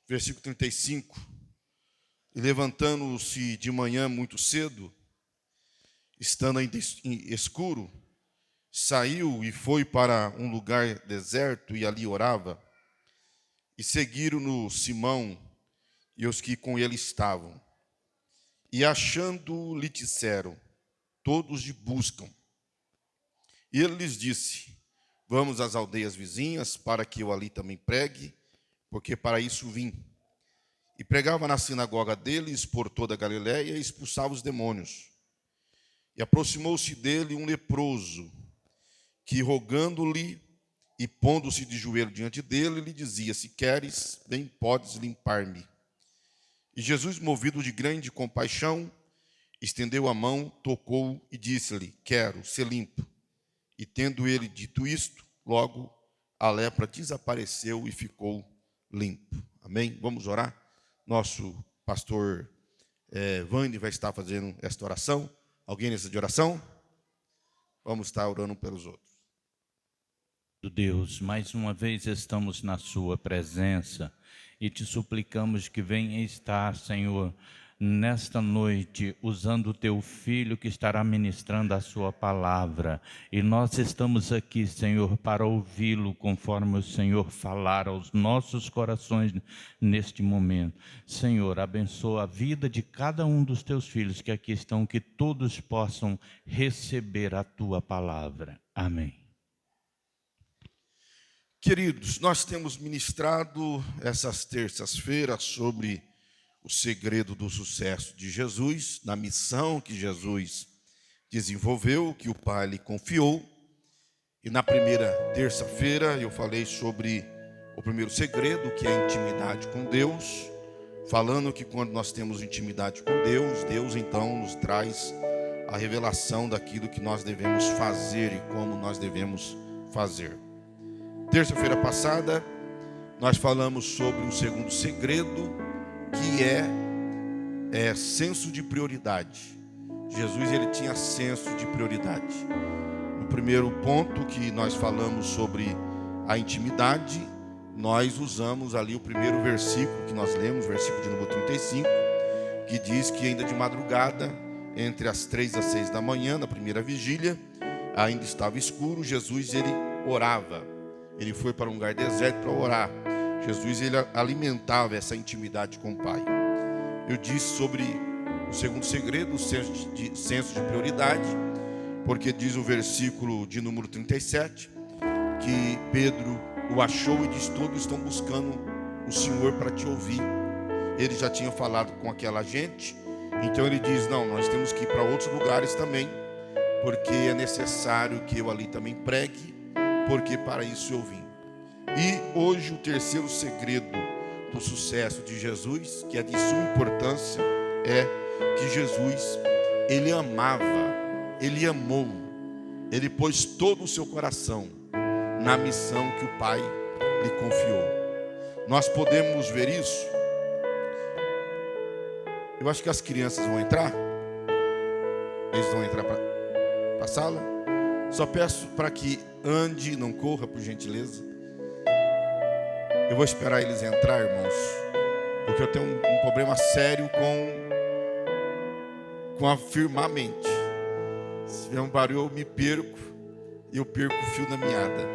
versículo 35. E levantando-se de manhã muito cedo, estando ainda escuro, saiu e foi para um lugar deserto e ali orava. E seguiram-no Simão e os que com ele estavam. E achando, lhe disseram: todos lhe buscam. E ele lhes disse: vamos às aldeias vizinhas, para que eu ali também pregue, porque para isso vim. E pregava na sinagoga deles por toda a Galiléia e expulsava os demônios. E aproximou-se dele um leproso, que rogando-lhe e pondo-se de joelho diante dele, lhe dizia: se queres, bem podes limpar-me. E Jesus, movido de grande compaixão, estendeu a mão, tocou e disse-lhe: quero ser limpo. E tendo ele dito isto, logo a lepra desapareceu e ficou limpo. Amém? Vamos orar? Nosso pastor Vande vai estar fazendo esta oração. Alguém nessa de oração? Vamos estar orando pelos outros. Deus, mais uma vez estamos na sua presença e te suplicamos que venha estar, Senhor, nesta noite, usando o teu filho que estará ministrando a sua palavra. E nós estamos aqui, Senhor, para ouvi-lo conforme o Senhor falar aos nossos corações neste momento. Senhor, abençoa a vida de cada um dos teus filhos que aqui estão, que todos possam receber a tua palavra. Amém. Queridos, nós temos ministrado essas terças-feiras sobre o segredo do sucesso de Jesus, na missão que Jesus desenvolveu, que o Pai lhe confiou. E na primeira terça-feira eu falei sobre o primeiro segredo, que é a intimidade com Deus, falando que quando nós temos intimidade com Deus, Deus então nos traz a revelação daquilo que nós devemos fazer e como nós devemos fazer. Terça-feira passada, nós falamos sobre o segundo segredo, que é senso de prioridade. Jesus, ele tinha senso de prioridade. No primeiro ponto que nós falamos sobre a intimidade, nós usamos ali o primeiro versículo que nós lemos, versículo de número 35, que diz que ainda de madrugada, entre as 3 às 6 da manhã, na primeira vigília, ainda estava escuro, Jesus, ele orava. Ele foi para um lugar deserto para orar. Jesus, ele alimentava essa intimidade com o Pai. Eu disse sobre o segundo segredo, o senso de prioridade, porque diz o versículo de número 37, que Pedro o achou e disse: todos estão buscando o Senhor para te ouvir. Ele já tinha falado com aquela gente, então ele diz: não, nós temos que ir para outros lugares também, porque é necessário que eu ali também pregue, porque para isso eu vim. E hoje o terceiro segredo do sucesso de Jesus, que é de suma importância, é que Jesus, ele amava, ele amou, ele pôs todo o seu coração na missão que o Pai lhe confiou. Nós podemos ver isso. Eu acho que as crianças vão entrar. Eles vão entrar para a sala. Só peço para que ande, não corra, por gentileza. Eu vou esperar eles entrar, irmãos, porque eu tenho um problema sério com afirmar a mente. Se vier um barulho, eu me perco, e eu perco o fio da meada.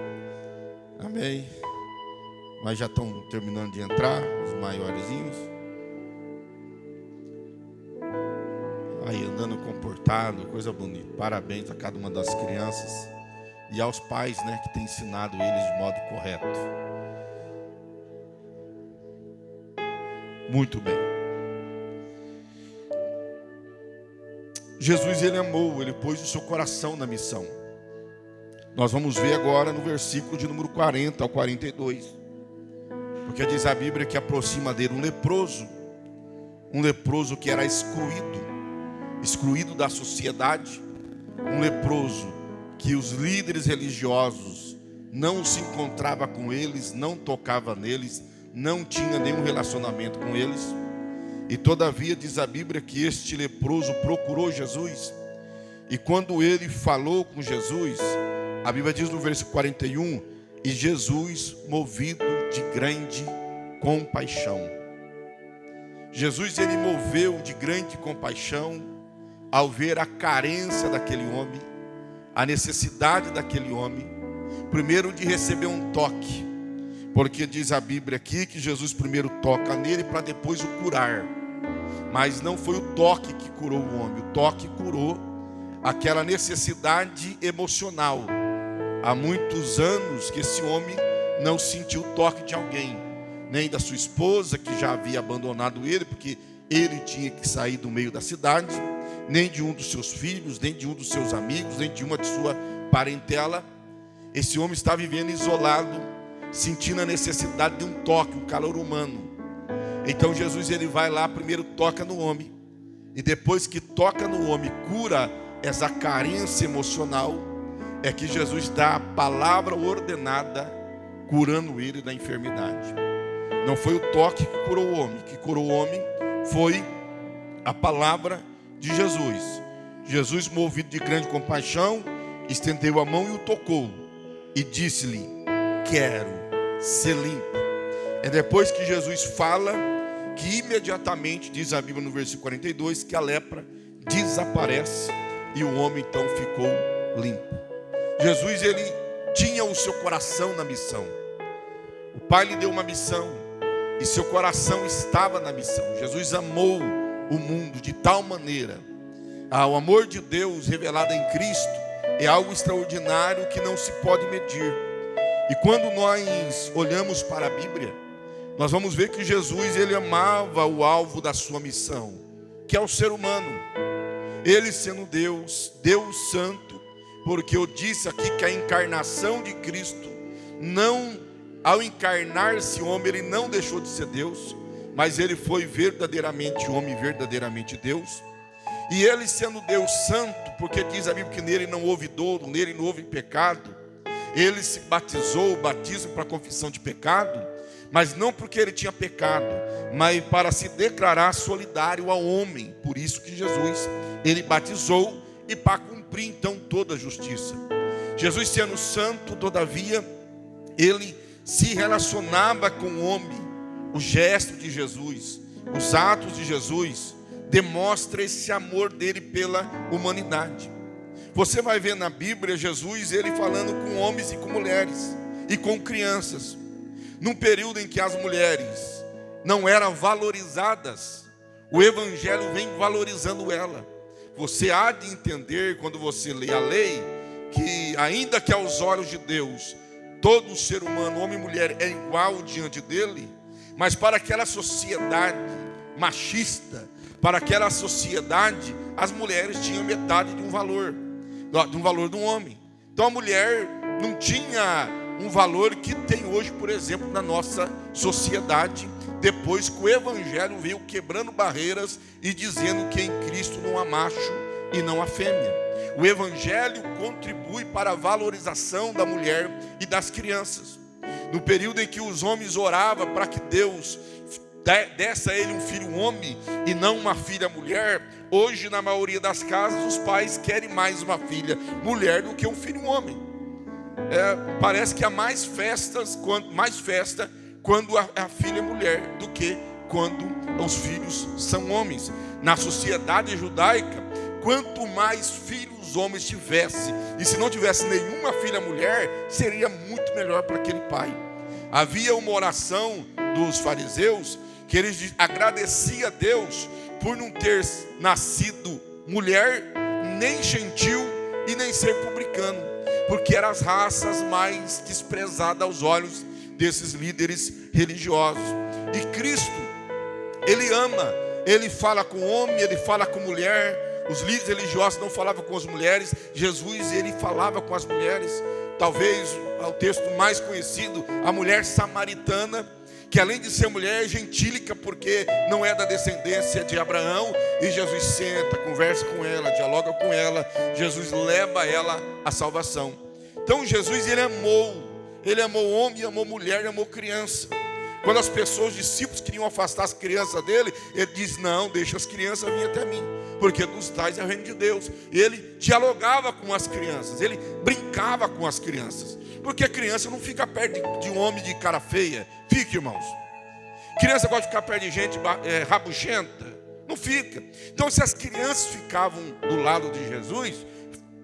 Amém? Mas já estão terminando de entrar, os maiorzinhos. Aí, andando comportado, coisa bonita. Parabéns a cada uma das crianças e aos pais, né, que têm ensinado eles de modo correto. Muito bem. Jesus, ele amou, ele pôs o seu coração na missão. Nós vamos ver agora no versículo de número 40 ao 42. Porque diz a Bíblia que aproxima dele um leproso que era excluído da sociedade, um leproso que os líderes religiosos não se encontrava com eles, não tocava neles, não tinha nenhum relacionamento com eles. E todavia diz a Bíblia que este leproso procurou Jesus, e quando ele falou com Jesus, a Bíblia diz no versículo 41, e Jesus, movido de grande compaixão. Jesus, ele moveu de grande compaixão ao ver a carência daquele homem, a necessidade daquele homem, primeiro de receber um toque, porque diz a Bíblia aqui que Jesus primeiro toca nele para depois o curar. Mas não foi o toque que curou o homem, o toque curou aquela necessidade emocional. Há muitos anos que esse homem não sentiu o toque de alguém, nem da sua esposa, que já havia abandonado ele, porque ele tinha que sair do meio da cidade, nem de um dos seus filhos, nem de um dos seus amigos, nem de uma de sua parentela. Esse homem está vivendo isolado, sentindo a necessidade de um toque, um calor humano. Então Jesus, ele vai lá, primeiro toca no homem, e depois que toca no homem, cura essa carência emocional, é que Jesus dá a palavra ordenada, curando ele da enfermidade. Não foi o toque que curou o homem, que curou o homem foi a palavra de Jesus. Jesus, movido de grande compaixão, estendeu a mão e o tocou, e disse-lhe: quero ser limpo. É depois que Jesus fala, que imediatamente, diz a Bíblia no versículo 42, que a lepra desaparece, e o homem então ficou limpo. Jesus, ele tinha o seu coração na missão. O Pai lhe deu uma missão, e seu coração estava na missão. Jesus amou o mundo de tal maneira. O amor de Deus revelado em Cristo é algo extraordinário que não se pode medir. E quando nós olhamos para a Bíblia, nós vamos ver que Jesus, ele amava o alvo da sua missão, que é o ser humano. Ele sendo Deus, Deus santo, porque eu disse aqui que a encarnação de Cristo, não, ao encarnar-se homem, ele não deixou de ser Deus, mas ele foi verdadeiramente homem, verdadeiramente Deus. E ele sendo Deus santo, porque diz a Bíblia que nele não houve dolo, nele não houve pecado, ele se batizou, o batismo para a confissão de pecado, mas não porque ele tinha pecado, mas para se declarar solidário ao homem. Por isso que Jesus, ele batizou, e para cumprir então toda a justiça. Jesus sendo santo, todavia, ele se relacionava com o homem. O gesto de Jesus, os atos de Jesus, demonstra esse amor dele pela humanidade. Você vai ver na Bíblia Jesus, ele falando com homens e com mulheres, e com crianças, num período em que as mulheres não eram valorizadas, o Evangelho vem valorizando ela. Você há de entender, quando você lê a lei, que ainda que aos olhos de Deus, todo ser humano, homem e mulher, é igual diante dele, mas para aquela sociedade machista, para aquela sociedade, as mulheres tinham metade de um valor de um homem. Então a mulher não tinha um valor que tem hoje, por exemplo, na nossa sociedade, depois que o Evangelho veio quebrando barreiras e dizendo que em Cristo não há macho e não há fêmea. O Evangelho contribui para a valorização da mulher e das crianças. No período em que os homens oravam para que Deus desse a ele um filho homem e não uma filha mulher, hoje na maioria das casas os pais querem mais uma filha mulher do que um filho homem. Parece que há mais festa quando a filha é mulher do que quando os filhos são homens. Na sociedade judaica, quanto mais filhos homens tivesse, e se não tivesse nenhuma filha mulher, seria muito melhor para aquele pai. Havia uma oração dos fariseus que eles agradeciam a Deus por não ter nascido mulher, nem gentil e nem ser publicano, porque eram as raças mais desprezadas aos olhos desses líderes religiosos. E Cristo, ele ama, ele fala com o homem, ele fala com a mulher. Os líderes religiosos não falavam com as mulheres, Jesus, ele falava com as mulheres. Talvez o texto mais conhecido, a mulher samaritana, que além de ser mulher, é gentílica, porque não é da descendência de Abraão. E Jesus senta, conversa com ela, dialoga com ela. Jesus leva ela à salvação. Então Jesus, ele amou homem, amou mulher, amou criança. Quando as pessoas, os discípulos, queriam afastar as crianças dele, ele diz: não, deixa as crianças virem até mim, porque dos tais é o reino de Deus. Ele dialogava com as crianças, ele brincava com as crianças, porque a criança não fica perto de um homem de cara feia. Fica, irmãos. Criança gosta de ficar perto de gente rabugenta? Não fica. Então, se as crianças ficavam do lado de Jesus,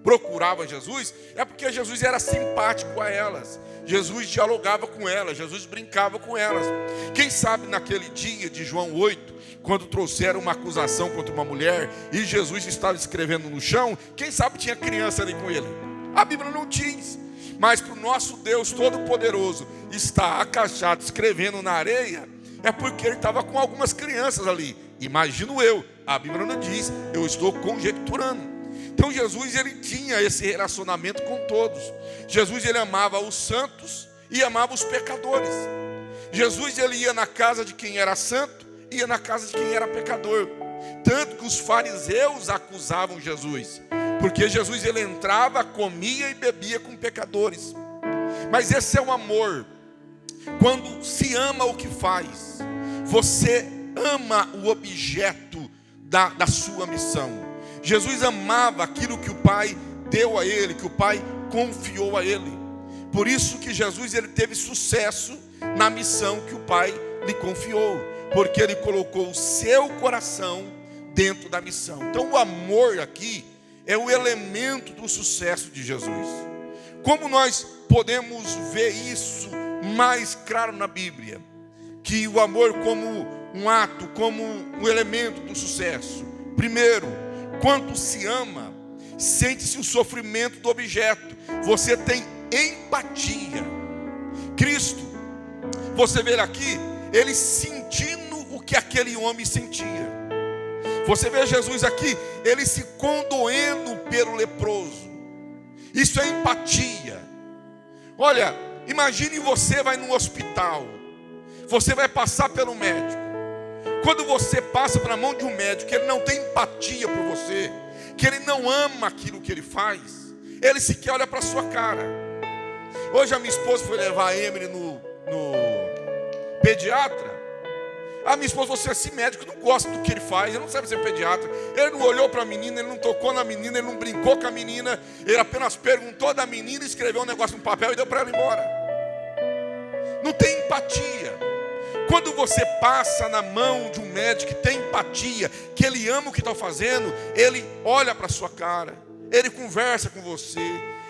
procuravam Jesus, é porque Jesus era simpático a elas. Jesus dialogava com elas, Jesus brincava com elas. Quem sabe naquele dia de João 8, quando trouxeram uma acusação contra uma mulher e Jesus estava escrevendo no chão, quem sabe tinha criança ali com ele? A Bíblia não diz. Mas para o nosso Deus Todo-Poderoso estar acachado escrevendo na areia, é porque ele estava com algumas crianças ali. Imagino eu, a Bíblia não diz, eu estou conjecturando. Então Jesus, ele tinha esse relacionamento com todos. Jesus, ele amava os santos e amava os pecadores. Jesus, ele ia na casa de quem era santo, ia na casa de quem era pecador. Tanto que os fariseus acusavam Jesus, porque Jesus, ele entrava, comia e bebia com pecadores. Mas esse é o amor. Quando se ama o que faz, você ama o objeto da sua missão. Jesus amava aquilo que o Pai deu a ele, que o Pai confiou a ele. Por isso que Jesus, ele teve sucesso na missão que o Pai lhe confiou, porque ele colocou o seu coração dentro da missão. Então o amor aqui é o elemento do sucesso de Jesus. Como nós podemos ver isso mais claro na Bíblia? Que o amor como um ato, como um elemento do sucesso. Primeiro, quando se ama, sente-se o sofrimento do objeto. Você tem empatia. Cristo, você vê aqui, ele sentindo o que aquele homem sentia. Você vê Jesus aqui, ele se condoendo pelo leproso. Isso é empatia. Olha, imagine você vai no hospital. Você vai passar pelo médico. Quando você passa pela mão de um médico, que ele não tem empatia por você, que ele não ama aquilo que ele faz, ele sequer olha para a sua cara. Hoje a minha esposa foi levar a Emily no pediatra. A minha esposa falou assim, esse médico não gosta do que ele faz, ele não sabe ser pediatra. Ele não olhou para a menina, ele não tocou na menina, ele não brincou com a menina, ele apenas perguntou da menina, escreveu um negócio no papel e deu para ela ir embora. Não tem empatia. Quando você passa na mão de um médico que tem empatia, que ele ama o que está fazendo, ele olha para a sua cara, ele conversa com você,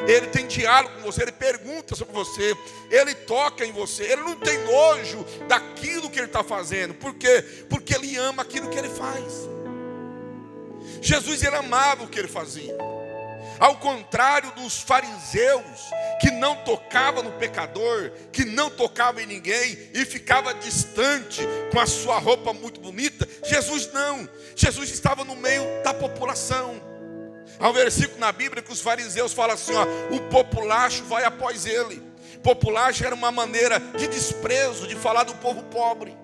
ele tem diálogo com você, ele pergunta sobre você, ele toca em você, ele não tem nojo daquilo que ele está fazendo. Por quê? Porque ele ama aquilo que ele faz. Jesus, ele amava o que ele fazia. Ao contrário dos fariseus, que não tocavam no pecador, que não tocavam em ninguém e ficava distante com a sua roupa muito bonita, Jesus não. Jesus estava no meio da população. Há um versículo na Bíblia que os fariseus falam assim, ó, o populacho vai após ele. Populacho era uma maneira de desprezo, de falar do povo pobre.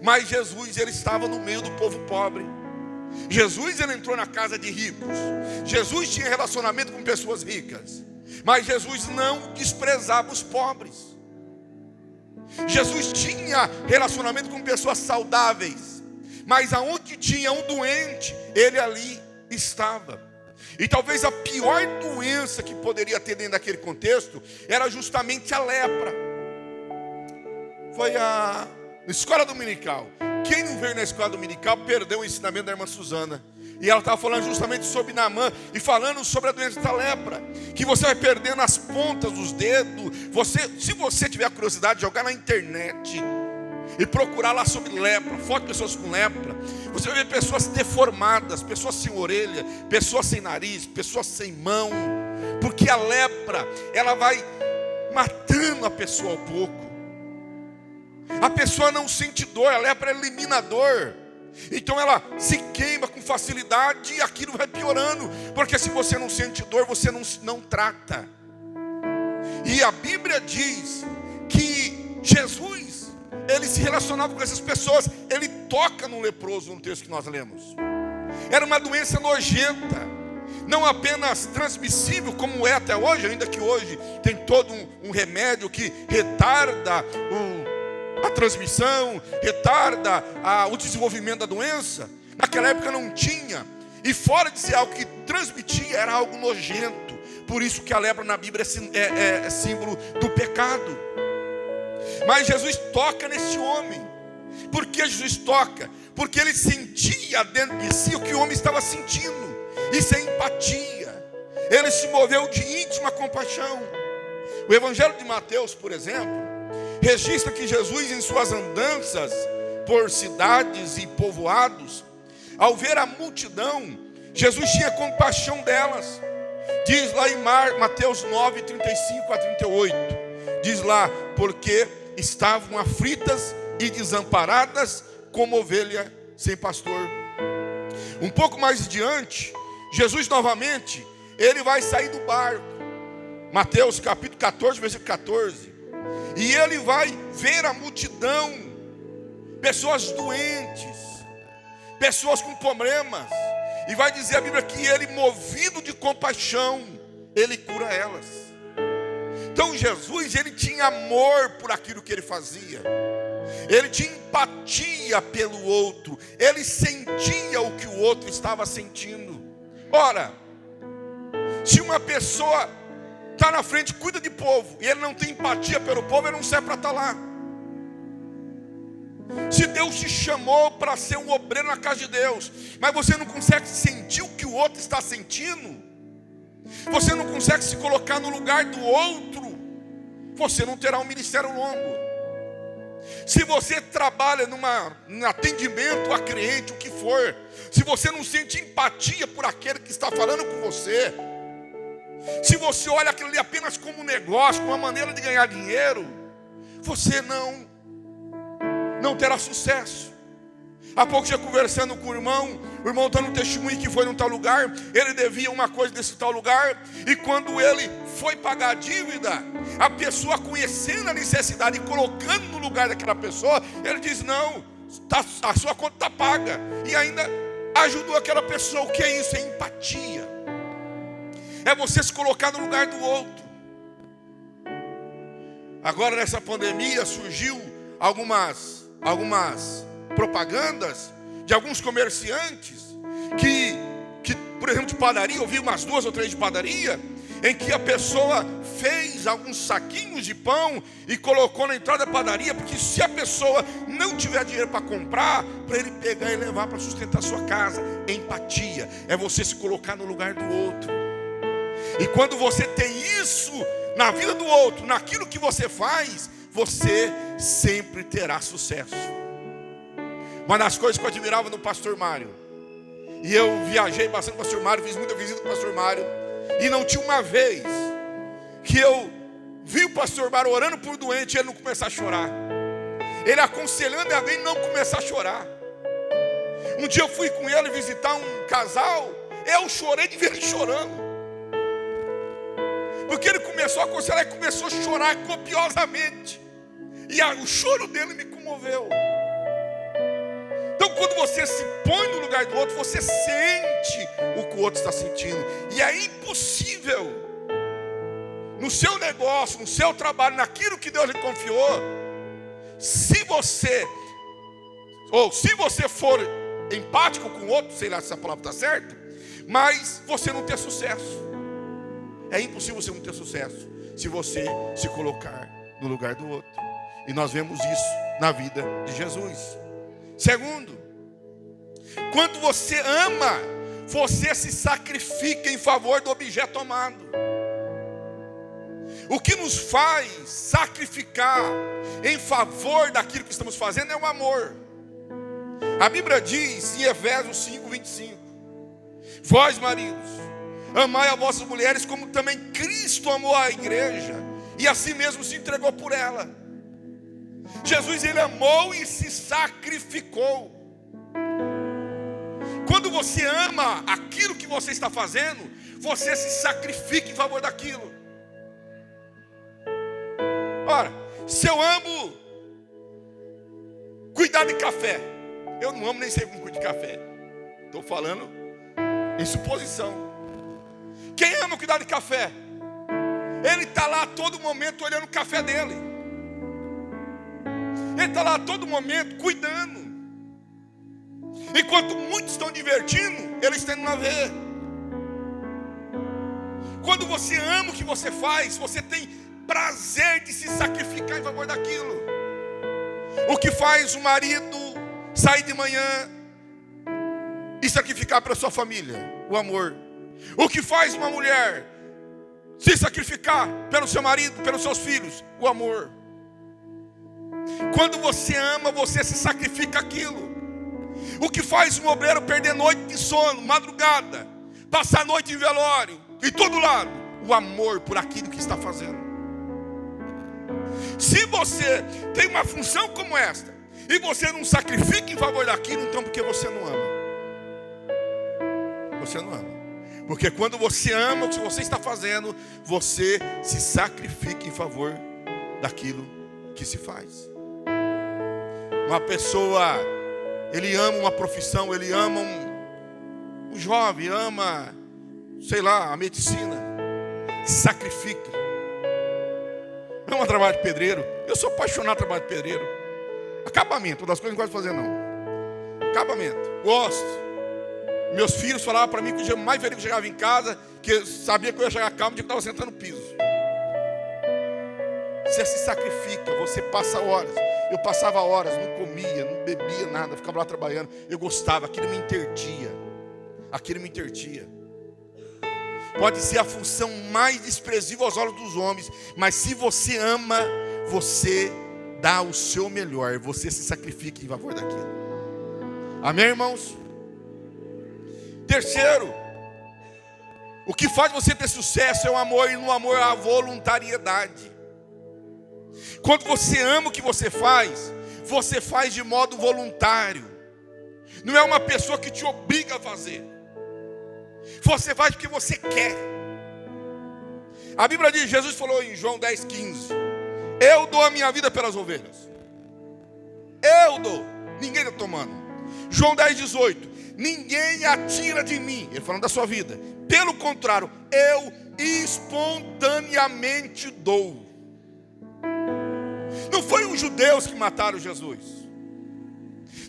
Mas Jesus, ele estava no meio do povo pobre. Jesus, ele entrou na casa de ricos. Jesus tinha relacionamento com pessoas ricas. Mas Jesus não desprezava os pobres. Jesus tinha relacionamento com pessoas saudáveis. Mas aonde tinha um doente, ele ali estava. E talvez a pior doença que poderia ter dentro daquele contexto era justamente a lepra. Foi a escola dominical. Quem não veio na escola dominical perdeu o ensinamento da irmã Suzana. E ela estava falando justamente sobre Naamã e falando sobre a doença da lepra. Que você vai perdendo as pontas dos dedos. Se você tiver a curiosidade de jogar na internet e procurar lá sobre lepra, foto de pessoas com lepra, você vai ver pessoas deformadas, pessoas sem orelha, pessoas sem nariz, pessoas sem mão. Porque a lepra, ela vai matando a pessoa ao pouco. A pessoa não sente dor, a lepra elimina a dor. Então ela se queima com facilidade e aquilo vai piorando. Porque se você não sente dor, você não trata. E a Bíblia diz que Jesus, ele se relacionava com essas pessoas. Ele toca no leproso no texto que nós lemos. Era uma doença nojenta, não apenas transmissível como é até hoje, ainda que hoje tem todo um remédio que retarda a transmissão, retarda o desenvolvimento da doença. Naquela época não tinha. E fora de ser algo que transmitia, era algo nojento. Por isso que a lepra na Bíblia é símbolo do pecado. Mas Jesus toca nesse homem. Por que Jesus toca? Porque ele sentia dentro de si o que o homem estava sentindo. Isso é empatia. Ele se moveu de íntima compaixão. O Evangelho de Mateus, por exemplo, registra que Jesus, em suas andanças por cidades e povoados, ao ver a multidão, Jesus tinha compaixão delas. Diz lá em Mateus 9, 35 a 38. Diz lá, porque estavam aflitas e desamparadas como ovelha sem pastor. Um pouco mais adiante, Jesus novamente, ele vai sair do barco. Mateus capítulo 14, versículo 14. E ele vai ver a multidão, pessoas doentes, pessoas com problemas. E vai dizer a Bíblia que ele, movido de compaixão, ele cura elas. Então Jesus, ele tinha amor por aquilo que ele fazia. Ele tinha empatia pelo outro. Ele sentia o que o outro estava sentindo. Ora, se uma pessoa está na frente, cuida de povo, e ele não tem empatia pelo povo, ele não serve para estar lá. Se Deus te chamou para ser um obreiro na casa de Deus, mas você não consegue sentir o que o outro está sentindo, você não consegue se colocar no lugar do outro, você não terá um ministério longo. Se você trabalha num atendimento a cliente, o que for, se você não sente empatia por aquele que está falando com você, se você olha aquilo ali apenas como um negócio, como uma maneira de ganhar dinheiro, você não terá sucesso. Há pouco já conversando com o irmão dando um testemunho que foi num tal lugar, ele devia uma coisa nesse tal lugar, e quando ele foi pagar a dívida, a pessoa conhecendo a necessidade e colocando no lugar daquela pessoa, ele diz, não, a sua conta está paga, e ainda ajudou aquela pessoa. O que é isso? É empatia. É você se colocar no lugar do outro. Agora nessa pandemia surgiu algumas propagandas de alguns comerciantes que, por exemplo, de padaria, eu vi umas 2 ou 3 de padaria, em que a pessoa fez alguns saquinhos de pão e colocou na entrada da padaria, porque se a pessoa não tiver dinheiro para comprar, para ele pegar e levar para sustentar a sua casa. Empatia é você se colocar no lugar do outro. E quando você tem isso na vida do outro, naquilo que você faz, você sempre terá sucesso. Uma das coisas que eu admirava no pastor Mário, e eu viajei bastante com o pastor Mário, fiz muita visita com o pastor Mário, e não tinha uma vez que eu vi o pastor Mário orando por doente e ele não começar a chorar, ele aconselhando alguém a não começar a chorar. Um dia eu fui com ele visitar um casal, eu chorei de ver ele chorando, porque ele começou a aconselhar e começou a chorar copiosamente, e o choro dele me comoveu. Então quando você se põe no lugar do outro, você sente o que o outro está sentindo. E é impossível, no seu negócio, no seu trabalho, naquilo que Deus lhe confiou, se você for empático com o outro, sei lá se essa palavra está certa, mas você não ter sucesso. É impossível você não ter sucesso se você se colocar no lugar do outro. E nós vemos isso na vida de Jesus. Segundo, quando você ama, você se sacrifica em favor do objeto amado. O que nos faz sacrificar em favor daquilo que estamos fazendo é o amor. A Bíblia diz em Efésios 5, 25: vós, maridos, amai as vossas mulheres como também Cristo amou a igreja e assim mesmo se entregou por ela. Jesus, ele amou e se sacrificou. Quando você ama aquilo que você está fazendo, você se sacrifica em favor daquilo. Ora, se eu amo cuidar de café, eu não amo nem sei como cuidar de café, estou falando em suposição. Quem ama cuidar de café, ele está lá a todo momento olhando o café dele. Ele está lá a todo momento cuidando. Enquanto muitos estão divertindo, ele está indo lá ver. Quando você ama o que você faz, você tem prazer de se sacrificar em favor daquilo. O que faz o marido sair de manhã e sacrificar para sua família? O amor. O que faz uma mulher se sacrificar pelo seu marido, pelos seus filhos? O amor. Quando você ama, você se sacrifica aquilo. O que faz um obreiro perder noite de sono, madrugada, passar a noite em velório, em todo lado? O amor por aquilo que está fazendo. Se você tem uma função como esta e você não sacrifica em favor daquilo, então porque você não ama. Você não ama. Porque quando você ama o que você está fazendo, você se sacrifica em favor daquilo que se faz. Uma pessoa, ele ama uma profissão, ele ama um jovem, ama, sei lá, a medicina, se sacrifica. Ama trabalho de pedreiro. Eu sou apaixonado por trabalho de pedreiro. Acabamento, uma das coisas que eu não gosto de fazer não. Acabamento, gosto. Meus filhos falavam para mim que o dia mais feliz que eu chegava em casa, que eu sabia que eu ia chegar calmo, no dia que eu estava sentando no piso. Você se sacrifica, você passa horas. Eu passava horas, não comia, não bebia nada, ficava lá trabalhando. Eu gostava, aquilo me interdia. Aquilo me interdia. Pode ser a função mais desprezível aos olhos dos homens, mas se você ama, você dá o seu melhor, você se sacrifica em favor daquilo. Amém, irmãos? Terceiro, o que faz você ter sucesso é o amor, e no amor há a voluntariedade. Quando você ama o que você faz de modo voluntário. Não é uma pessoa que te obriga a fazer. Você faz porque você quer. A Bíblia diz, Jesus falou em João 10,15: eu dou a minha vida pelas ovelhas. Eu dou, ninguém está tomando. João 10,18: ninguém a tira de mim. Ele falando da sua vida. Pelo contrário, eu espontaneamente dou. Não foi os judeus que mataram Jesus.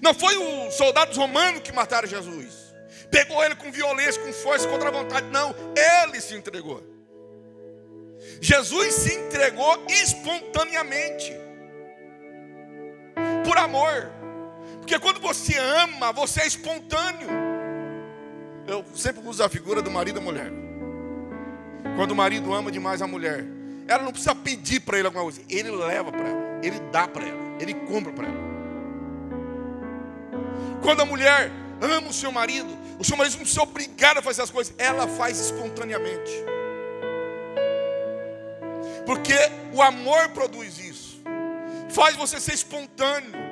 Não foi os soldados romanos que mataram Jesus. Pegou ele com violência, com força, contra a vontade. Não, ele se entregou. Jesus se entregou espontaneamente. Por amor. Porque quando você ama, você é espontâneo. Eu sempre uso a figura do marido e da mulher. Quando o marido ama demais a mulher, ela não precisa pedir para ele alguma coisa. Ele leva para ela, ele dá para ela, ele compra para ela. Quando a mulher ama o seu marido não precisa obrigar a fazer as coisas, ela faz espontaneamente. Porque o amor produz isso. Faz você ser espontâneo.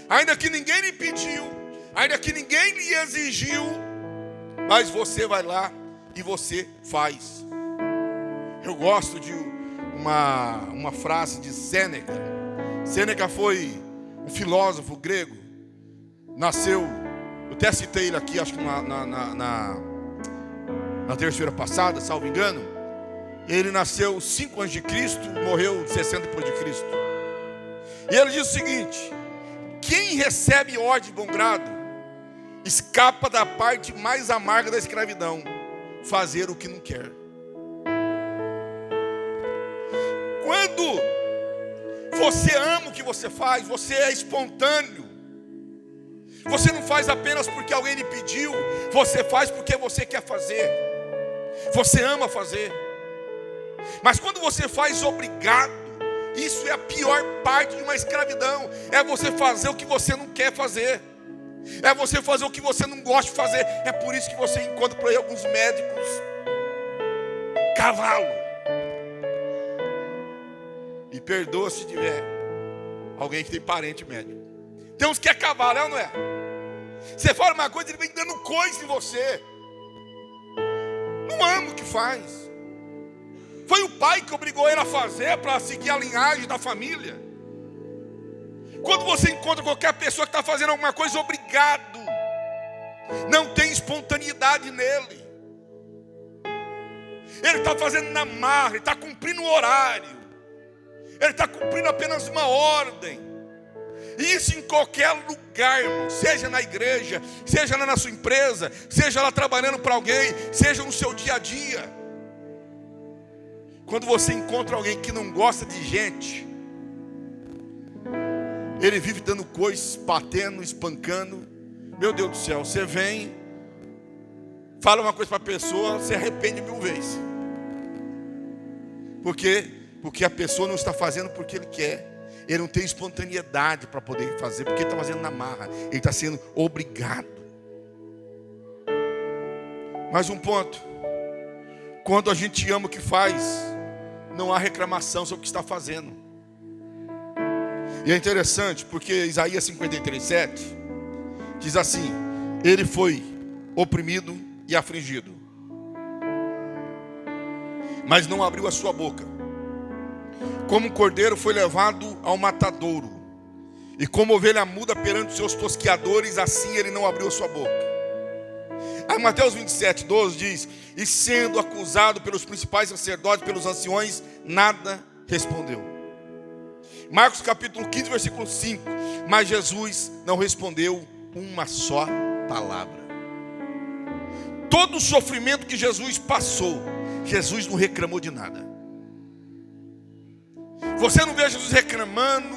Ainda que ninguém lhe pediu, ainda que ninguém lhe exigiu, mas você vai lá e você faz. Eu gosto de uma frase de Sêneca. Sêneca foi um filósofo grego. Nasceu, eu até citei ele aqui, acho que na terça-feira passada, salvo engano. Ele nasceu 5 antes de Cristo, morreu 60 depois de Cristo. E ele diz o seguinte: quem recebe ordem de bom grado escapa da parte mais amarga da escravidão, fazer o que não quer. Quando você ama o que você faz, você é espontâneo. Você não faz apenas porque alguém lhe pediu, você faz porque você quer fazer. Você ama fazer. Mas quando você faz obrigado, isso é a pior parte de uma escravidão. É você fazer o que você não quer fazer. É você fazer o que você não gosta de fazer. É por isso que você encontra por aí alguns médicos cavalo. E perdoa se tiver alguém que tem parente médico. Tem uns que é cavalo, é ou não é? Você fala uma coisa, ele vem dando coisa em você. Não ama o que faz. Foi o pai que obrigou ele a fazer para seguir a linhagem da família. Quando você encontra qualquer pessoa que está fazendo alguma coisa obrigado, não tem espontaneidade nele. Ele está fazendo na marra, ele está cumprindo o horário. Ele está cumprindo apenas uma ordem. Isso em qualquer lugar, irmão. Seja na igreja, seja lá na sua empresa, seja lá trabalhando para alguém, seja no seu dia a dia. Quando você encontra alguém que não gosta de gente, Ele vive dando coice, batendo, espancando. Meu Deus do céu, você vem, fala uma coisa para a pessoa, se arrepende 1000 vezes. Por quê? Porque a pessoa não está fazendo porque ele quer. Ele não tem espontaneidade para poder fazer, porque ele está fazendo na marra. Ele está sendo obrigado. Mais um ponto. Quando a gente ama o que faz, não há reclamação sobre o que está fazendo. E é interessante, porque Isaías 53:7 diz assim: ele foi oprimido e afligido, mas não abriu a sua boca. Como um cordeiro foi levado ao matadouro, e como ovelha muda perante os seus tosqueadores, assim ele não abriu a sua boca. Aí Mateus 27:12 diz: e sendo acusado pelos principais sacerdotes, pelos anciões, nada respondeu. Marcos capítulo 15, versículo 5: mas Jesus não respondeu uma só palavra. Todo o sofrimento que Jesus passou, Jesus não reclamou de nada. Você não vê Jesus reclamando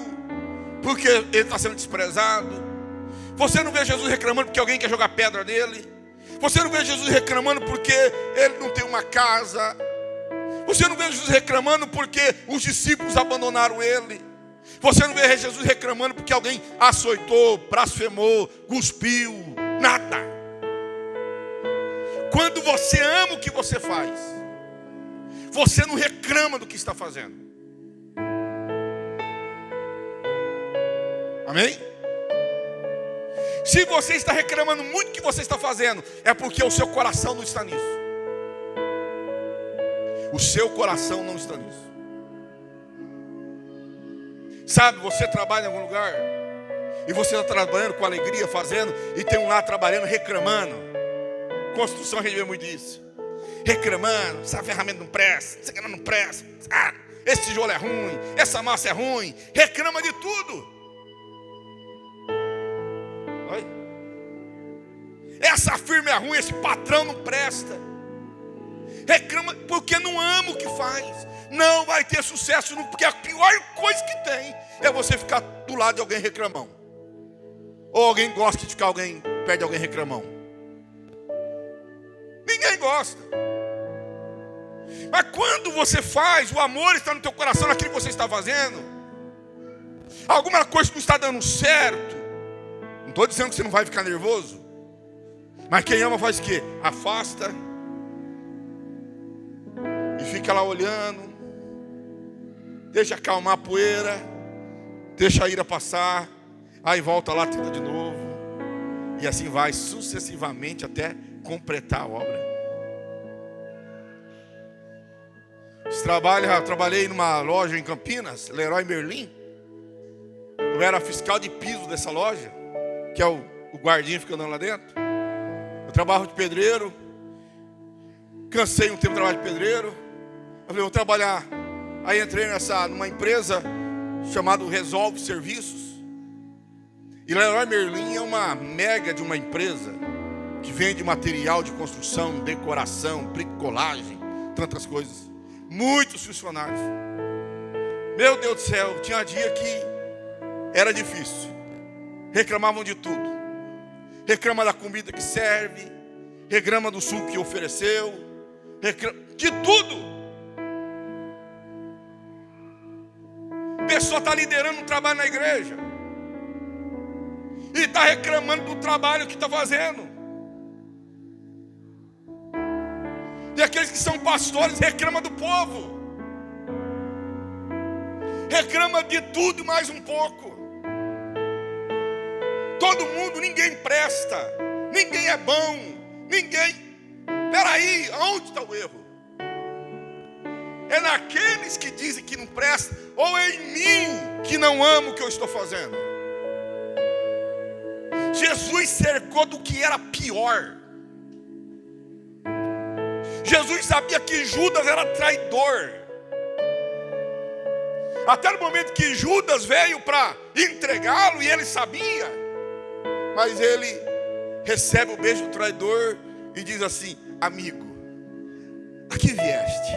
porque ele está sendo desprezado. Você não vê Jesus reclamando porque alguém quer jogar pedra nele. Você não vê Jesus reclamando porque ele não tem uma casa. Você não vê Jesus reclamando porque os discípulos abandonaram ele. Você não vê Jesus reclamando porque alguém açoitou, blasfemou, cuspiu. Nada. Quando você ama o que você faz, você não reclama do que está fazendo. Amém? Se você está reclamando muito do que você está fazendo, é porque o seu coração não está nisso. O seu coração não está nisso. Sabe, você trabalha em algum lugar e você está trabalhando com alegria, fazendo, e tem um lá trabalhando, reclamando. Construção, a gente vê muito isso. Reclamando: essa ferramenta não presta, essa não presta, esse tijolo é ruim, essa massa é ruim. Reclama de tudo. Essa firma é ruim, esse patrão não presta. Reclama porque não ama o que faz. Não vai ter sucesso, porque a pior coisa que tem é você ficar do lado de alguém reclamão. Ou alguém gosta de ficar perto de alguém reclamão. Ninguém gosta. Mas quando você faz, o amor está no teu coração, naquilo que você está fazendo. Alguma coisa não está dando certo. Não estou dizendo que você não vai ficar nervoso. Mas quem ama faz o quê? Afasta e fica lá olhando, deixa acalmar a poeira, deixa a ira passar, aí volta lá, tenta de novo, e assim vai sucessivamente até completar a obra. Trabalhei numa loja em Campinas, Leroy Merlin. Eu era fiscal de piso dessa loja, que é o guardinha ficando lá dentro. Eu trabalho de pedreiro. Cansei um tempo de trabalhar de pedreiro. Eu falei, vou trabalhar. Aí entrei numa empresa chamada Resolve Serviços. E Leroy Merlin é uma mega de uma empresa que vende material de construção, decoração, bricolagem, tantas coisas. Muitos funcionários. Meu Deus do céu, tinha dia que era difícil. Reclamavam de tudo. Reclama da comida que serve, reclama do suco que ofereceu, reclama de tudo. A pessoa está liderando um trabalho na igreja e está reclamando do trabalho que está fazendo. E aqueles que são pastores reclamam do povo, reclama de tudo e mais um pouco. Todo mundo, ninguém presta, ninguém é bom, ninguém. Peraí, onde está o erro? É naqueles que dizem que não presta, ou é em mim que não amo o que eu estou fazendo? Jesus cercou do que era pior. Jesus sabia que Judas era traidor. Até no momento que Judas veio para entregá-lo, e ele sabia. Mas ele recebe o beijo do traidor e diz assim: amigo, a que vieste?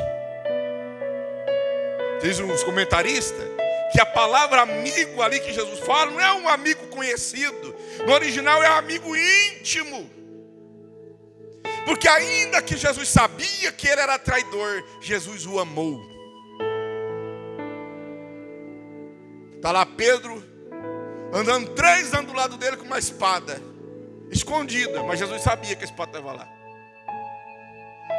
Diz os comentaristas que a palavra amigo ali que Jesus fala não é um amigo conhecido. No original é amigo íntimo. Porque ainda que Jesus sabia que ele era traidor, Jesus o amou. Está lá Pedro, andando 3 anos do lado dele com uma espada, escondida, mas Jesus sabia que a espada estava lá.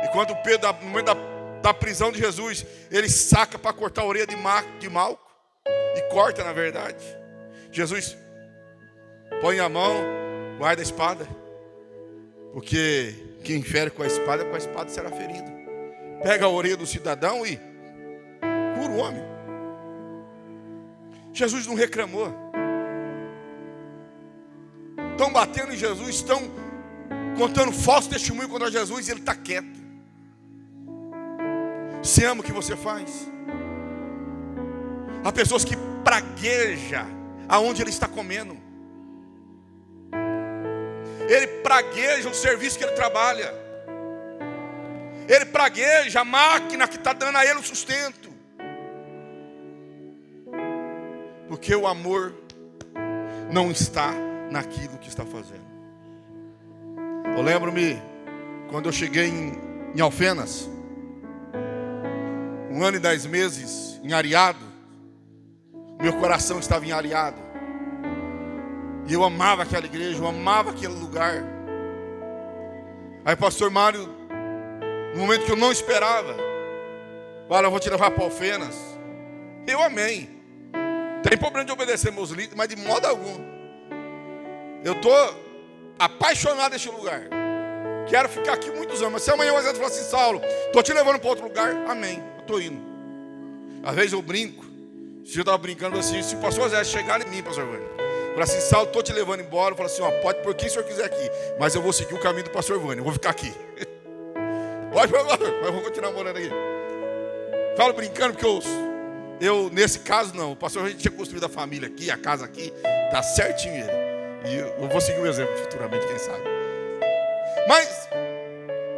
E quando Pedro, no momento da prisão de Jesus, ele saca para cortar a orelha de Malco, e corta na verdade. Jesus põe a mão, guarda a espada, porque quem fere com a espada será ferido. Pega a orelha do cidadão e cura o homem. Jesus não reclamou. Estão batendo em Jesus, estão contando falso testemunho contra Jesus e ele está quieto. Você ama o que você faz? Há pessoas que praguejam aonde ele está comendo. Ele pragueja o serviço que ele trabalha. Ele pragueja a máquina que está dando a ele o sustento. Porque o amor não está naquilo que está fazendo. Eu lembro-me quando eu cheguei em Alfenas, 1 ano e 10 meses em Areado. Meu coração estava em Areado. E eu amava aquela igreja, eu amava aquele lugar. Aí pastor Mário, no momento que eu não esperava, olha, eu vou te levar para Alfenas. Eu amei. Tem problema de obedecer meus líderes, mas de modo algum. Eu estou apaixonado neste lugar. Quero ficar aqui muitos anos. Mas se amanhã você falar assim, Saulo, estou te levando para outro lugar, amém, eu estou indo. Às vezes eu brinco. Se eu estava brincando assim, se o pastor Zé chegar em mim, pastor Vânia, falar assim, Saulo, estou te levando embora. Eu falo assim, ó, pode pôr quem o senhor quiser aqui, mas eu vou seguir o caminho do pastor Vânia, eu vou ficar aqui. Pode, mas eu vou continuar morando aqui. Falo brincando porque eu nesse caso não, o pastor Vânia tinha construído a família aqui, a casa aqui, tá certinho ele. E eu vou seguir o exemplo futuramente, quem sabe. Mas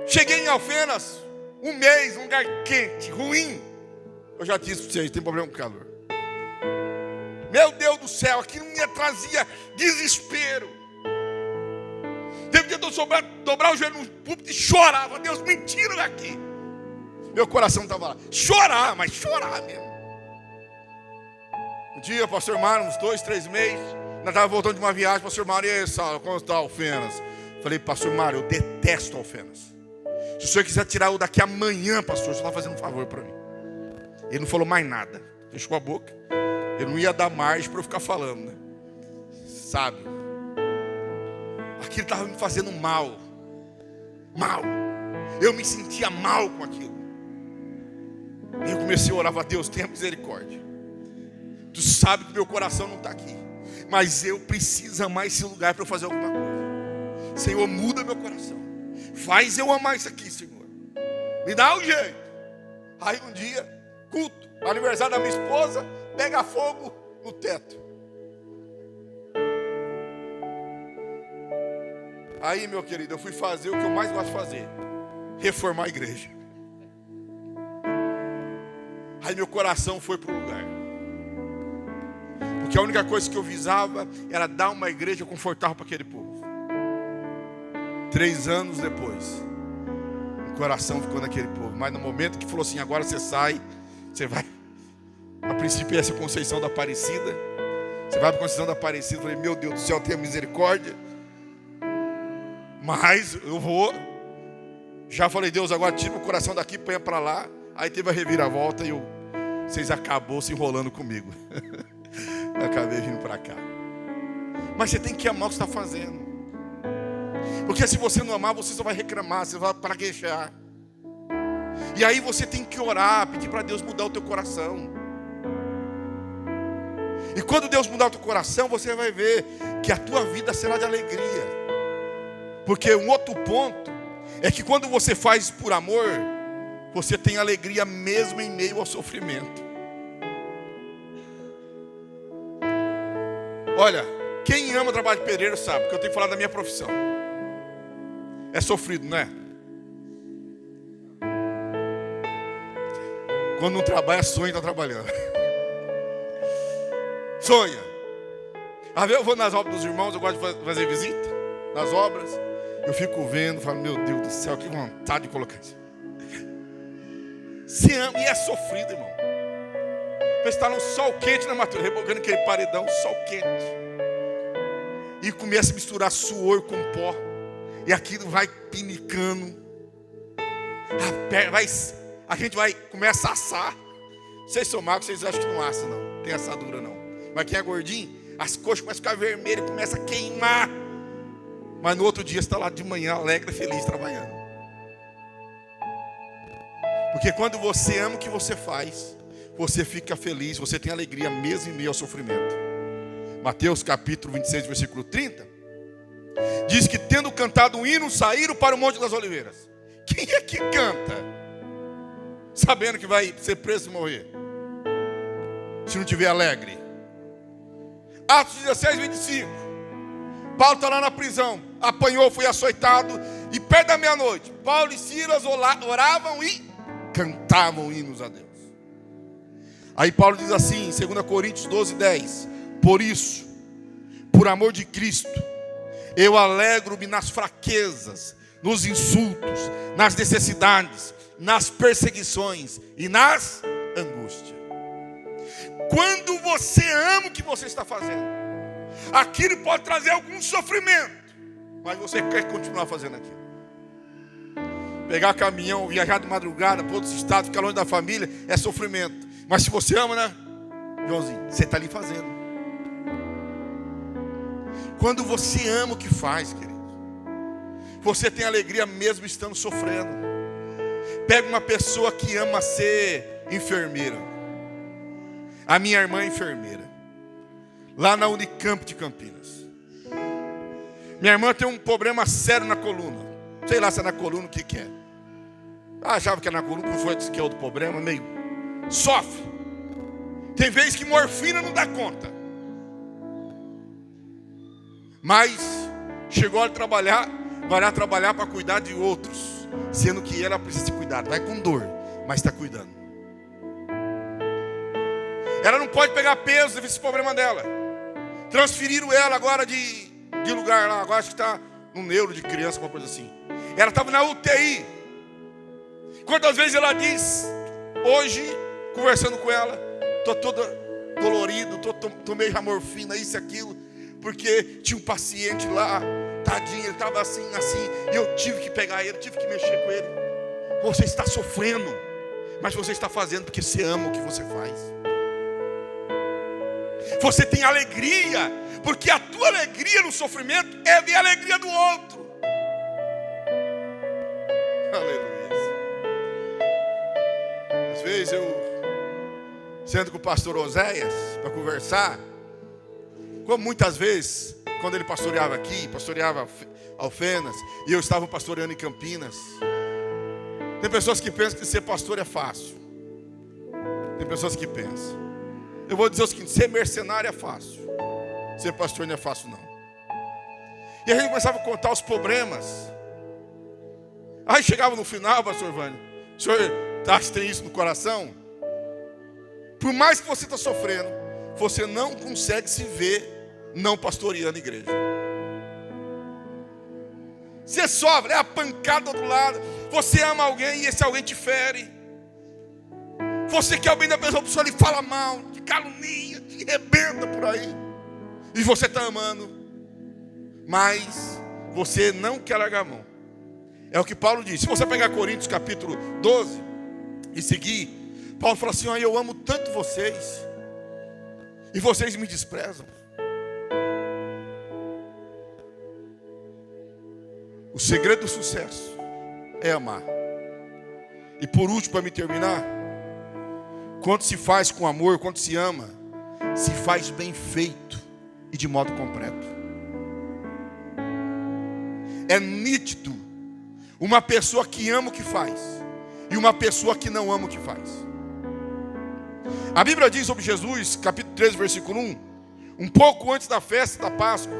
cheguei em Alfenas, um mês, um lugar quente, ruim. Eu já disse para vocês, tem problema com calor. Meu Deus do céu, aquilo me trazia desespero. Teve dia de eu dobrar o joelho no púlpito e chorava. Deus, me tira daqui. Meu coração estava lá. Chorar, mas chorar mesmo. Um dia, pastor Mário, uns 2, 3 meses, nós estávamos voltando de uma viagem, pastor Mário, e aí, Saulo, como está Alfenas? Falei, pastor Mário, eu detesto Alfenas. Se o senhor quiser tirar eu daqui amanhã, pastor, o senhor está fazendo um favor para mim. Ele não falou mais nada, fechou a boca. Ele não ia dar margem para eu ficar falando, né? Sabe? Aquilo estava me fazendo mal. Mal. Eu me sentia mal com aquilo. E eu comecei a orar a Deus, tenha misericórdia. Tu sabe que meu coração não está aqui, mas eu preciso amar esse lugar para eu fazer alguma coisa. Senhor, muda meu coração. Faz eu amar isso aqui, Senhor. Me dá um jeito. Aí um dia, culto, aniversário da minha esposa, pega fogo no teto. Aí, meu querido, eu fui fazer o que eu mais gosto de fazer: reformar a igreja. Aí meu coração foi para o lugar. Porque a única coisa que eu visava era dar uma igreja confortável para aquele povo. 3 anos depois, o coração ficou naquele povo. Mas no momento que falou assim, agora você sai, você vai. A princípio ia ser Conceição da Aparecida. Você vai para Conceição da Aparecida. Eu falei, meu Deus do céu, tenha misericórdia. Mas eu vou. Já falei, Deus, agora tira o coração daqui, põe para lá. Aí teve a reviravolta e vocês acabou se enrolando comigo. Eu acabei vindo para cá. Mas você tem que amar o que você está fazendo. Porque se você não amar, você só vai reclamar, você vai praguejar. E aí você tem que orar, pedir para Deus mudar o teu coração. E quando Deus mudar o teu coração, você vai ver que a tua vida será de alegria. Porque um outro ponto é que quando você faz por amor, você tem alegria mesmo em meio ao sofrimento. Olha, quem ama trabalho de pedreiro sabe que eu tenho que falar da minha profissão. É sofrido, não é? Quando não trabalha, sonha estar trabalhando. Sonha. Às vezes eu vou nas obras dos irmãos, eu gosto de fazer visita nas obras. Eu fico vendo, falo, meu Deus do céu, que vontade de colocar isso. Se ama e é sofrido, irmão. Você está no sol quente na matura, rebocando aquele paredão, sol quente. E começa a misturar suor com pó. E aquilo vai pinicando. A gente começa a assar. Vocês são magros, vocês acham que não assa, não. Tem assadura, não. Mas quem é gordinho, as coxas começam a ficar vermelhas, começa a queimar. Mas no outro dia você está lá de manhã, alegre, feliz, trabalhando. Porque quando você ama o que você faz, você fica feliz, você tem alegria mesmo em meio ao sofrimento. Mateus capítulo 26, versículo 30, diz que tendo cantado um hino, saíram para o Monte das Oliveiras. Quem é que canta? Sabendo que vai ser preso e morrer, se não estiver alegre. Atos 16, 25. Paulo está lá na prisão, apanhou, foi açoitado, e perto da meia-noite, Paulo e Silas oravam e cantavam hinos a Deus. Aí Paulo diz assim, em 2 Coríntios 12, 10: por isso, por amor de Cristo, eu alegro-me nas fraquezas, nos insultos, nas necessidades, nas perseguições e nas angústias. Quando você ama o que você está fazendo, aquilo pode trazer algum sofrimento, mas você quer continuar fazendo aquilo. Pegar caminhão, viajar de madrugada para outros estados, ficar longe da família, é sofrimento. Mas se você ama, né, Joãozinho, você está ali fazendo. Quando você ama o que faz, querido, você tem alegria mesmo estando sofrendo. Pega uma pessoa que ama ser enfermeira. A minha irmã é enfermeira, lá na Unicamp de Campinas. Minha irmã tem um problema sério na coluna. Sei lá se é na coluna, o que é. Achava que era na coluna, não foi que é outro problema, meio sofre. Tem vezes que morfina não dá conta. Mas chegou a trabalhar, vai lá trabalhar para cuidar de outros, sendo que ela precisa se cuidar. Vai com dor, mas está cuidando. Ela não pode pegar peso, esse problema dela. Transferiram ela agora de lugar lá, agora acho que está no neuro de criança, uma coisa assim. Ela estava na UTI. Quantas vezes ela diz, hoje, conversando com ela, estou toda dolorido, tomei já morfina, isso e aquilo, porque tinha um paciente lá, tadinho, ele estava assim, e eu tive que pegar ele, tive que mexer com ele. Você está sofrendo, mas você está fazendo porque você ama o que você faz. Você tem alegria, porque a tua alegria no sofrimento é ver a alegria do outro. Aleluia. Às vezes eu sento com o pastor Oséias para conversar, como muitas vezes, quando ele pastoreava aqui, pastoreava Alfenas, e eu estava pastoreando em Campinas. Tem pessoas que pensam que ser pastor é fácil. Tem pessoas que pensam. Eu vou dizer o seguinte, ser mercenário é fácil. Ser pastor não é fácil, não. E a gente começava a contar os problemas. Aí chegava no final, pastor Vânia, o senhor acha que tem isso no coração? Por mais que você está sofrendo, você não consegue se ver não pastoreando a igreja. Você sofre, é a pancada do outro lado. Você ama alguém e esse alguém te fere. Você quer o bem da pessoa, a pessoa lhe fala mal, te calunia, te rebenta por aí. E você está amando, mas você não quer largar a mão. É o que Paulo diz. Se você pegar Coríntios capítulo 12 e seguir, Paulo fala assim, eu amo tanto vocês, e vocês me desprezam. O segredo do sucesso é amar. E por último, para me terminar, quando se faz com amor, quando se ama, se faz bem feito e de modo completo. É nítido uma pessoa que ama o que faz e uma pessoa que não ama o que faz. A Bíblia diz sobre Jesus, capítulo 13, versículo 1, um pouco antes da festa da Páscoa,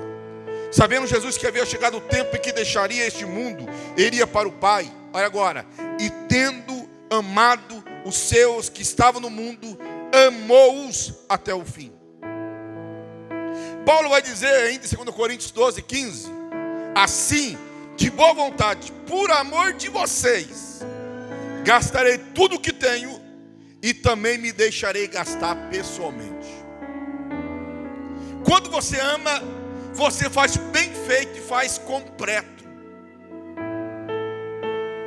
sabendo Jesus que havia chegado o tempo em que deixaria este mundo, iria para o Pai. Olha agora, e tendo amado os seus que estavam no mundo, amou-os até o fim. Paulo vai dizer ainda em 2 Coríntios 12, 15: assim, de boa vontade, por amor de vocês, gastarei tudo o que tenho e também me deixarei gastar pessoalmente. Quando você ama, você faz bem feito e faz completo.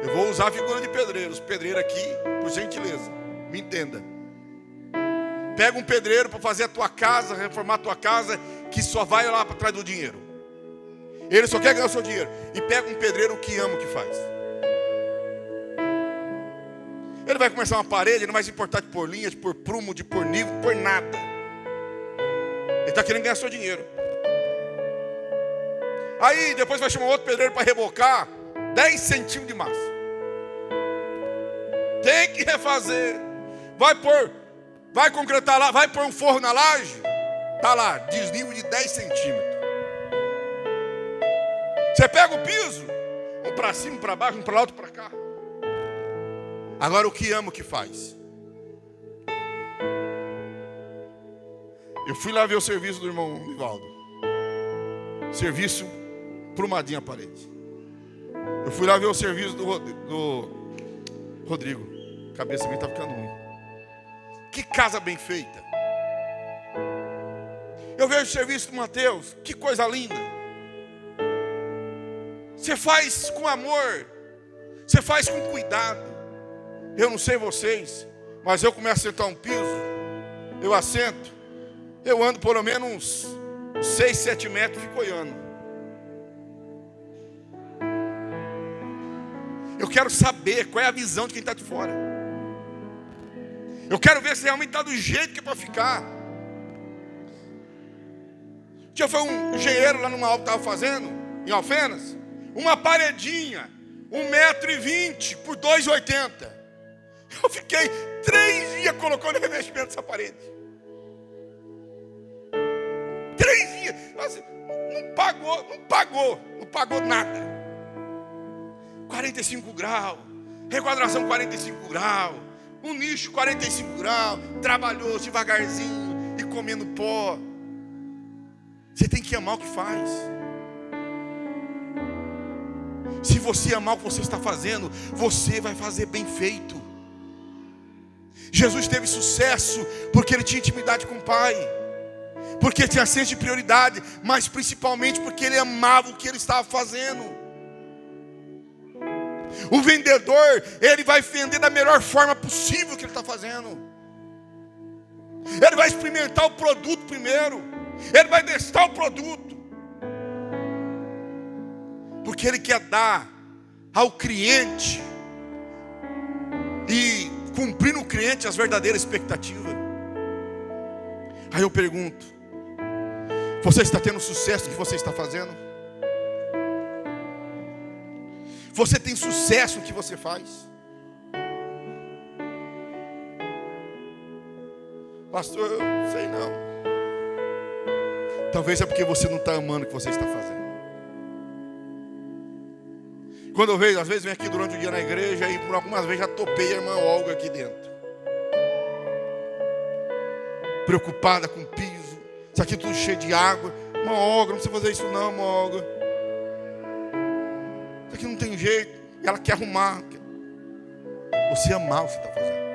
Eu vou usar a figura de pedreiro. Os pedreiros aqui, por gentileza, me entenda. Pega um pedreiro para fazer a tua casa, reformar a tua casa, que só vai lá para trás do dinheiro. Ele só quer ganhar o seu dinheiro. E pega um pedreiro que ama o que faz. Ele vai começar uma parede, ele não vai se importar de pôr linha, de pôr prumo, de pôr nível, de pôr nada. Ele está querendo ganhar seu dinheiro. Aí depois vai chamar outro pedreiro para rebocar 10 centímetros de massa. Tem que refazer. Vai concretar lá, vai pôr um forro na laje. Está lá, desnível de 10 centímetros. Você pega o piso, um para cima, um para baixo, um para lá, outro para cá. Agora o que ama o que faz. Eu fui lá ver o serviço do irmão Nivaldo. Serviço prumadinho a parede. Eu fui lá ver o serviço do Rodrigo. A cabeça minha está ficando ruim. Que casa bem feita. Eu vejo o serviço do Mateus. Que coisa linda. Você faz com amor. Você faz com cuidado. Eu não sei vocês, mas eu começo a sentar um piso. Eu assento. Eu ando pelo menos uns 6, 7 metros e fico olhando. Eu quero saber qual é a visão de quem está de fora. Eu quero ver se realmente está do jeito que é para ficar. Um dia foi um engenheiro lá numa obra que estava fazendo, em Alfenas, uma paredinha, 1,20 m por 2,80 m. Eu fiquei 3 dias colocando revestimento nessa parede. 3 dias. Assim, não pagou nada. 45 graus, requadração 45 graus, um nicho 45 graus, trabalhou devagarzinho e comendo pó. Você tem que amar o que faz. Se você amar o que você está fazendo, você vai fazer bem feito. Jesus teve sucesso porque ele tinha intimidade com o Pai, porque tinha senso de prioridade, mas principalmente porque ele amava o que ele estava fazendo. O vendedor, ele vai vender da melhor forma possível o que ele está fazendo. Ele vai experimentar o produto primeiro. Ele vai testar o produto. Porque ele quer dar ao cliente e cumprir no cliente as verdadeiras expectativas. Aí eu pergunto: você está tendo sucesso no que você está fazendo? Você tem sucesso no que você faz? Pastor, eu não sei não. Talvez é porque você não está amando o que você está fazendo. Quando eu vejo, às vezes venho aqui durante o dia na igreja e por algumas vezes já topei a irmã Olga aqui dentro. Preocupada com o piso. Isso aqui tudo cheio de água. Irmã Olga, não precisa fazer isso não, irmã Olga. Isso aqui não tem jeito. E ela quer arrumar. Você amar o que você está fazendo.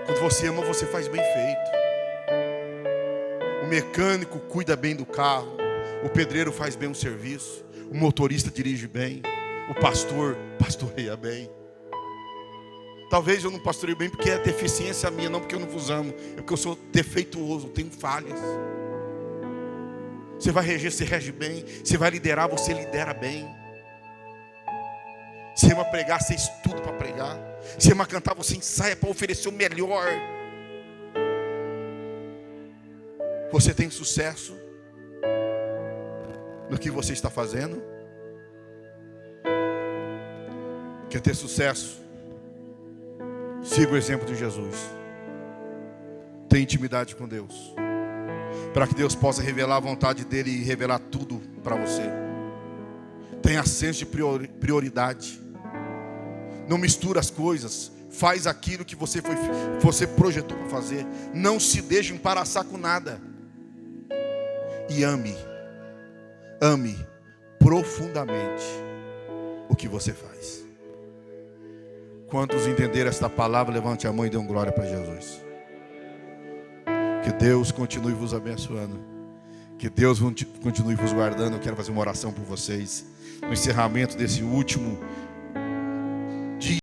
Quando você ama, você faz bem feito. O mecânico cuida bem do carro. O pedreiro faz bem o serviço. O motorista dirige bem. O pastor pastoreia bem. Talvez eu não pastoreie bem porque é deficiência minha, não porque eu não vos amo. É porque eu sou defeituoso, tenho falhas. Você vai reger, você rege bem. Você vai liderar, você lidera bem. Você ama pregar, você estuda para pregar. Você ama cantar, você ensaia para oferecer o melhor. Você tem sucesso no que você está fazendo? Quer ter sucesso? Siga o exemplo de Jesus. Tenha intimidade com Deus, para que Deus possa revelar a vontade dEle e revelar tudo para você. Tenha senso de prioridade. Não mistura as coisas. Faz aquilo que você projetou para fazer. Não se deixe embaraçar com nada. e ame profundamente o que você faz. Quantos entenderam esta palavra, levante a mão e dê glória para Jesus. Que Deus continue vos abençoando. Que Deus continue vos guardando. Eu quero fazer uma oração por vocês no encerramento desse último